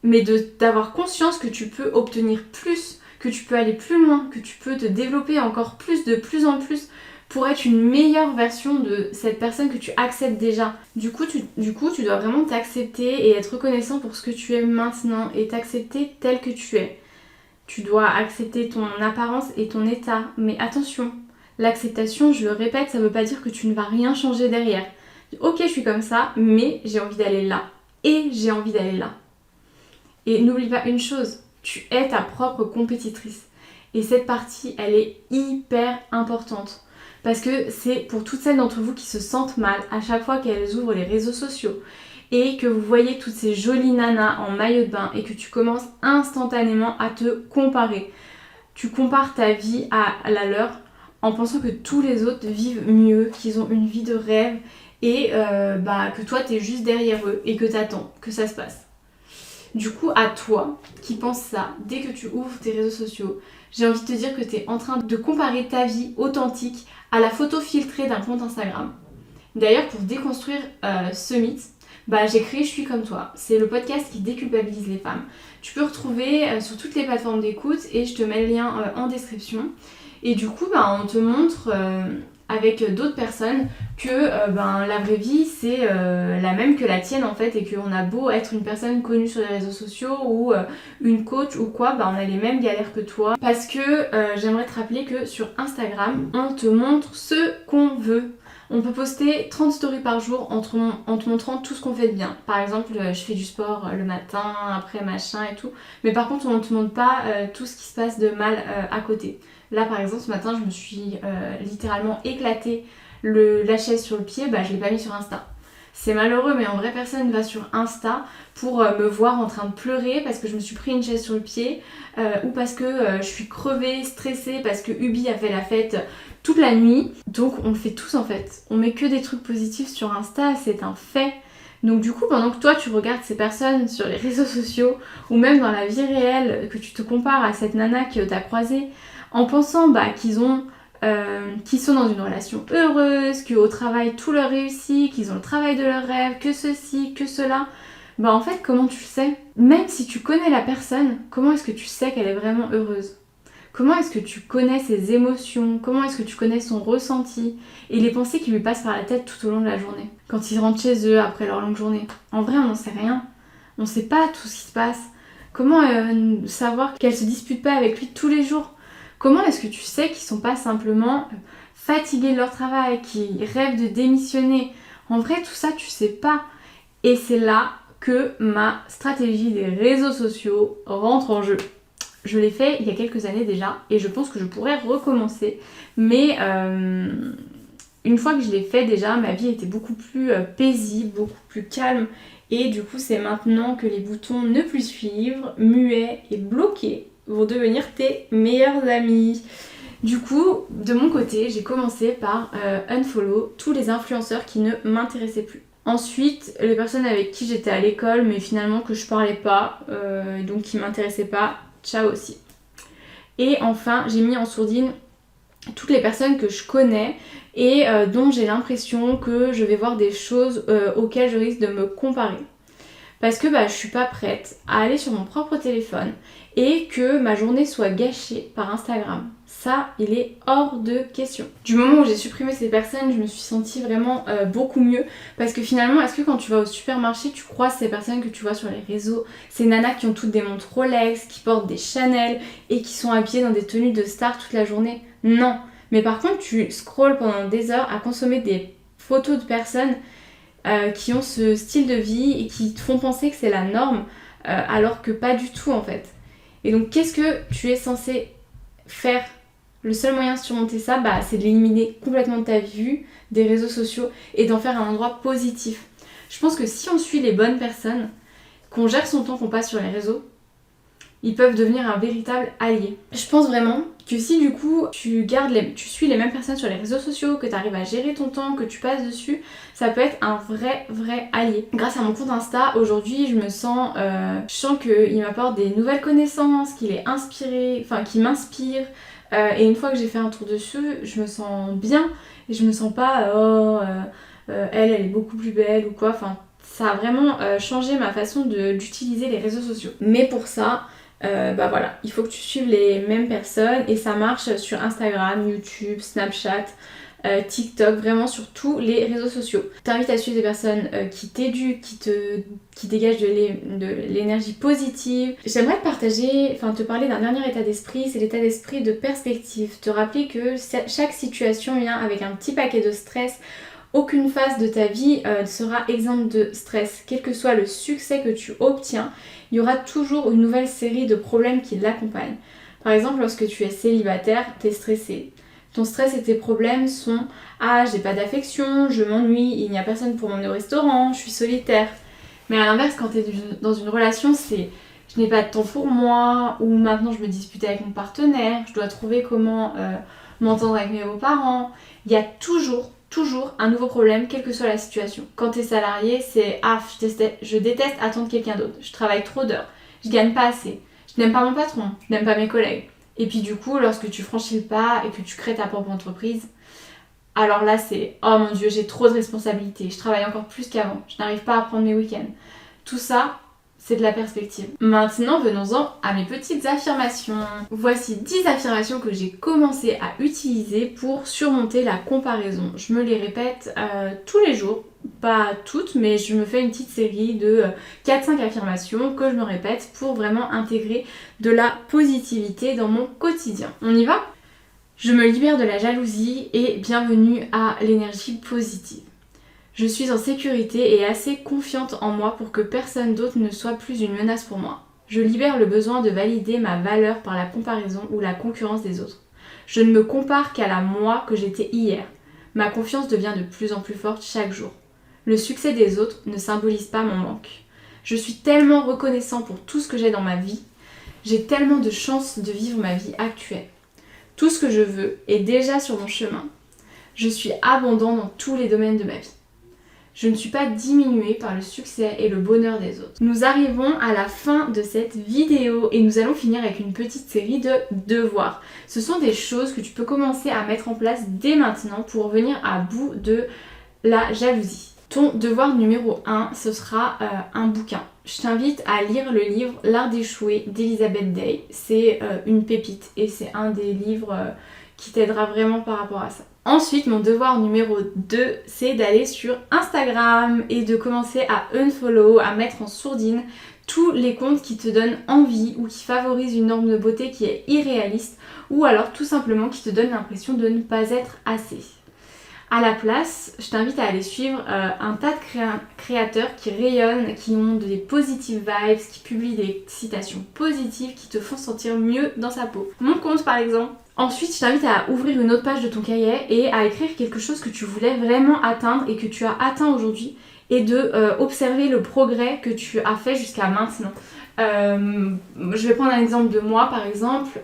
mais d'avoir conscience que tu peux obtenir plus, que tu peux aller plus loin, que tu peux te développer encore plus, de plus en plus, pour être une meilleure version de cette personne que tu acceptes déjà. Du coup, tu dois vraiment t'accepter et être reconnaissant pour ce que tu es maintenant et t'accepter tel que tu es. Tu dois accepter ton apparence et ton état, mais attention, l'acceptation, je le répète, ça veut pas dire que tu ne vas rien changer derrière. Ok, je suis comme ça, mais j'ai envie d'aller là. Et j'ai envie d'aller là. Et n'oublie pas une chose, tu es ta propre compétitrice. Et cette partie, elle est hyper importante. Parce que c'est pour toutes celles d'entre vous qui se sentent mal à chaque fois qu'elles ouvrent les réseaux sociaux et que vous voyez toutes ces jolies nanas en maillot de bain et que tu commences instantanément à te comparer. Tu compares ta vie à la leur en pensant que tous les autres vivent mieux, qu'ils ont une vie de rêve et que toi t'es juste derrière eux et que t'attends que ça se passe. Du coup, à toi qui penses ça, dès que tu ouvres tes réseaux sociaux, j'ai envie de te dire que t'es en train de comparer ta vie authentique à la photo filtrée d'un compte Instagram. D'ailleurs, pour déconstruire ce mythe, j'ai créé Je suis comme toi. C'est le podcast qui déculpabilise les femmes. Tu peux retrouver sur toutes les plateformes d'écoute et je te mets le lien en description. Et du coup, on te montre avec d'autres personnes que la vraie vie c'est la même que la tienne en fait et qu'on a beau être une personne connue sur les réseaux sociaux ou une coach ou quoi, on a les mêmes galères que toi parce que j'aimerais te rappeler que sur Instagram on te montre ce qu'on veut. On peut poster 30 stories par jour en te montrant tout ce qu'on fait de bien. Par exemple, je fais du sport le matin, après machin et tout. Mais par contre, on ne te montre pas tout ce qui se passe de mal à côté. Là, par exemple, ce matin, je me suis littéralement éclaté la chaise sur le pied. Je l'ai pas mis sur Insta. C'est malheureux, mais en vrai, personne ne va sur Insta pour me voir en train de pleurer parce que je me suis pris une chaise sur le pied ou parce que je suis crevée, stressée, parce que Ubi a fait la fête toute la nuit. Donc on le fait tous en fait. On met que des trucs positifs sur Insta, c'est un fait. Donc du coup, pendant que toi tu regardes ces personnes sur les réseaux sociaux ou même dans la vie réelle, que tu te compares à cette nana que t'as croisée en pensant qu'ils sont dans une relation heureuse, qu'au travail tout leur réussit, qu'ils ont le travail de leur rêve, que ceci, que cela, en fait comment tu le sais? Même si tu connais la personne, comment est-ce que tu sais qu'elle est vraiment heureuse? Comment est-ce que tu connais ses émotions? Comment est-ce que tu connais son ressenti? Et les pensées qui lui passent par la tête tout au long de la journée. Quand ils rentrent chez eux après leur longue journée. En vrai, on n'en sait rien. On ne sait pas tout ce qui se passe. Comment savoir qu'elle se dispute pas avec lui tous les jours? Comment est-ce que tu sais qu'ils sont pas simplement fatigués de leur travail, qu'ils rêvent de démissionner? En vrai, tout ça, tu sais pas. Et c'est là que ma stratégie des réseaux sociaux rentre en jeu. Je l'ai fait il y a quelques années déjà et je pense que je pourrais recommencer. Mais une fois que je l'ai fait déjà, ma vie était beaucoup plus paisible, beaucoup plus calme. Et du coup, c'est maintenant que les boutons ne plus suivre, muets et bloqués vont devenir tes meilleurs amis. Du coup, de mon côté, j'ai commencé par unfollow tous les influenceurs qui ne m'intéressaient plus. Ensuite, les personnes avec qui j'étais à l'école mais finalement que je parlais pas, donc qui m'intéressaient pas, ciao aussi. Et enfin, j'ai mis en sourdine toutes les personnes que je connais et dont j'ai l'impression que je vais voir des choses auxquelles je risque de me comparer. Parce que je suis pas prête à aller sur mon propre téléphone et que ma journée soit gâchée par Instagram. Ça, il est hors de question. Du moment où j'ai supprimé ces personnes, je me suis sentie vraiment beaucoup mieux. Parce que finalement, est-ce que quand tu vas au supermarché, tu croises ces personnes que tu vois sur les réseaux? Ces nanas qui ont toutes des montres Rolex, qui portent des Chanel et qui sont habillées dans des tenues de stars toute la journée? Non. Mais par contre, tu scrolles pendant des heures à consommer des photos de personnes qui ont ce style de vie et qui te font penser que c'est la norme, alors que pas du tout en fait. Et donc qu'est-ce que tu es censé faire? Le seul moyen de surmonter ça, c'est de l'éliminer complètement de ta vue, des réseaux sociaux et d'en faire un endroit positif. Je pense que si on suit les bonnes personnes, qu'on gère son temps qu'on passe sur les réseaux, ils peuvent devenir un véritable allié. Je pense vraiment que si du coup tu suis les mêmes personnes sur les réseaux sociaux, que tu arrives à gérer ton temps, que tu passes dessus, ça peut être un vrai allié. Grâce à mon compte Insta, aujourd'hui je sens qu'il m'apporte des nouvelles connaissances, qu'il est inspiré, qu'il m'inspire. Et une fois que j'ai fait un tour dessus, je me sens bien et je me sens pas elle est beaucoup plus belle ou quoi. Ça a vraiment changé ma façon d'utiliser les réseaux sociaux. Mais pour ça, voilà, il faut que tu suives les mêmes personnes et ça marche sur Instagram, YouTube, Snapchat, TikTok, vraiment sur tous les réseaux sociaux. Je t'invite à suivre des personnes qui t'éduquent, qui dégagent de l'énergie positive. J'aimerais te parler d'un dernier état d'esprit, c'est l'état d'esprit de perspective. Te rappeler que chaque situation vient avec un petit paquet de stress. Aucune phase de ta vie ne sera exempte de stress. Quel que soit le succès que tu obtiens, il y aura toujours une nouvelle série de problèmes qui l'accompagnent. Par exemple, lorsque tu es célibataire, tu es stressé. Ton stress et tes problèmes sont « Ah, j'ai pas d'affection, je m'ennuie, il n'y a personne pour m'emmener au restaurant, je suis solitaire. » Mais à l'inverse, quand tu es dans une relation, c'est « Je n'ai pas de temps pour moi » ou « Maintenant, je me dispute avec mon partenaire, je dois trouver comment m'entendre avec mes beaux-parents. » Il y a toujours un nouveau problème, quelle que soit la situation. Quand tu es salarié, c'est « Ah, je déteste attendre quelqu'un d'autre, je travaille trop d'heures, je gagne pas assez, je n'aime pas mon patron, je n'aime pas mes collègues. » Et puis du coup, lorsque tu franchis le pas et que tu crées ta propre entreprise, alors là c'est « Oh mon Dieu, j'ai trop de responsabilités, je travaille encore plus qu'avant, je n'arrive pas à prendre mes week-ends. » Tout ça, c'est de la perspective. Maintenant, venons-en à mes petites affirmations. Voici 10 affirmations que j'ai commencé à utiliser pour surmonter la comparaison. Je me les répète tous les jours, pas toutes, mais je me fais une petite série de 4-5 affirmations que je me répète pour vraiment intégrer de la positivité dans mon quotidien. On y va ? Je me libère de la jalousie et bienvenue à l'énergie positive. Je suis en sécurité et assez confiante en moi pour que personne d'autre ne soit plus une menace pour moi. Je libère le besoin de valider ma valeur par la comparaison ou la concurrence des autres. Je ne me compare qu'à la moi que j'étais hier. Ma confiance devient de plus en plus forte chaque jour. Le succès des autres ne symbolise pas mon manque. Je suis tellement reconnaissant pour tout ce que j'ai dans ma vie. J'ai tellement de chance de vivre ma vie actuelle. Tout ce que je veux est déjà sur mon chemin. Je suis abondant dans tous les domaines de ma vie. Je ne suis pas diminuée par le succès et le bonheur des autres. Nous arrivons à la fin de cette vidéo et nous allons finir avec une petite série de devoirs. Ce sont des choses que tu peux commencer à mettre en place dès maintenant pour venir à bout de la jalousie. Ton devoir numéro 1, ce sera un bouquin. Je t'invite à lire le livre L'Art d'échouer d'Elizabeth Day. C'est une pépite et c'est un des livres qui t'aidera vraiment par rapport à ça. Ensuite, mon devoir numéro 2, c'est d'aller sur Instagram et de commencer à unfollow, à mettre en sourdine tous les comptes qui te donnent envie ou qui favorisent une norme de beauté qui est irréaliste ou alors tout simplement qui te donnent l'impression de ne pas être assez. À la place, je t'invite à aller suivre un tas de créateurs qui rayonnent, qui ont des positive vibes, qui publient des citations positives, qui te font sentir mieux dans sa peau. Mon compte par exemple. Ensuite, je t'invite à ouvrir une autre page de ton cahier et à écrire quelque chose que tu voulais vraiment atteindre et que tu as atteint aujourd'hui et de observer le progrès que tu as fait jusqu'à maintenant. Je vais prendre un exemple de moi par exemple.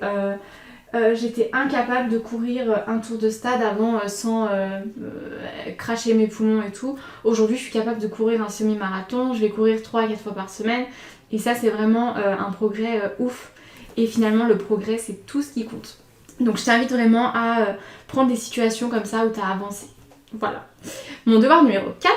J'étais incapable de courir un tour de stade avant sans cracher mes poumons et tout. Aujourd'hui, je suis capable de courir un semi-marathon. Je vais courir 3 à 4 fois par semaine. Et ça, c'est vraiment un progrès ouf. Et finalement, le progrès, c'est tout ce qui compte. Donc, je t'invite vraiment à prendre des situations comme ça où tu as avancé. Voilà. Mon devoir numéro 4,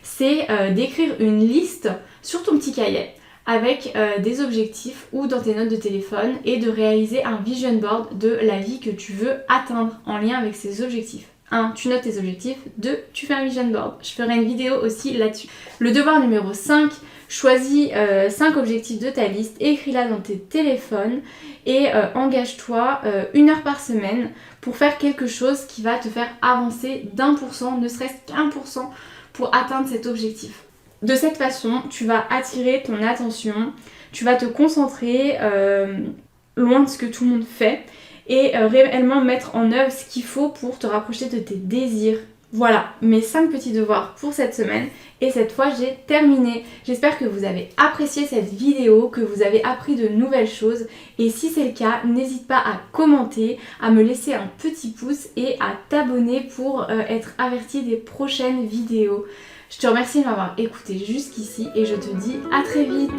c'est d'écrire une liste sur ton petit cahier avec des objectifs ou dans tes notes de téléphone et de réaliser un vision board de la vie que tu veux atteindre en lien avec ces objectifs. 1. Tu notes tes objectifs. 2. Tu fais un vision board. Je ferai une vidéo aussi là-dessus. Le devoir numéro 5, choisis 5 objectifs de ta liste, écris-la dans tes téléphones et engage-toi 1 heure par semaine pour faire quelque chose qui va te faire avancer d'1%, ne serait-ce qu'1% pour atteindre cet objectif. De cette façon, tu vas attirer ton attention, tu vas te concentrer loin de ce que tout le monde fait et réellement mettre en œuvre ce qu'il faut pour te rapprocher de tes désirs. Voilà, mes 5 petits devoirs pour cette semaine et cette fois j'ai terminé. J'espère que vous avez apprécié cette vidéo, que vous avez appris de nouvelles choses et si c'est le cas, n'hésite pas à commenter, à me laisser un petit pouce et à t'abonner pour être averti des prochaines vidéos. Je te remercie de m'avoir écouté jusqu'ici et je te dis à très vite.